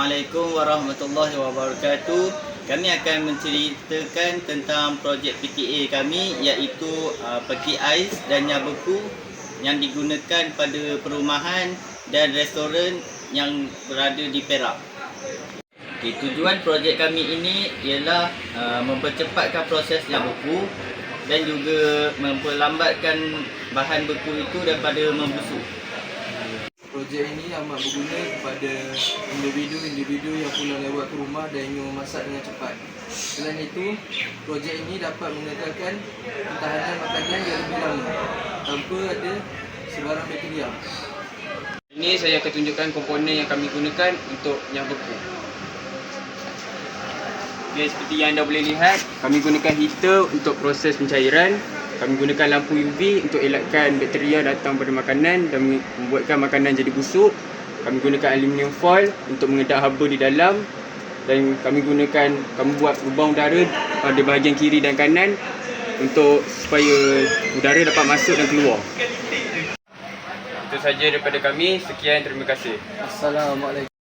Assalamualaikum warahmatullahi wabarakatuh. Kami akan menceritakan tentang projek PTA kami, iaitu peti ais dan nyak beku yang digunakan pada perumahan dan restoran yang berada di Perak. Tujuan projek kami ini ialah mempercepatkan proses nyak beku dan juga memperlambatkan bahan beku itu daripada membusuk. Projek ini amat berguna kepada individu-individu yang pulang lewat ke rumah dan ingin memasak dengan cepat. Selain itu, projek ini dapat mengekalkan ketahanan makanan yang lebih lama tanpa ada sebarang bakteria. Ini saya akan tunjukkan komponen yang kami gunakan untuk nyak beku. Okay, seperti yang anda boleh lihat, kami gunakan heater untuk proses pencairan. Kami gunakan lampu UV untuk elakkan bakteria datang pada makanan dan membuatkan makanan jadi busuk. Kami gunakan aluminium foil untuk mengedap haba di dalam, dan kami buat lubang udara pada bahagian kiri dan kanan untuk supaya udara dapat masuk dan keluar. Itu saja daripada kami. Sekian, terima kasih. Assalamualaikum.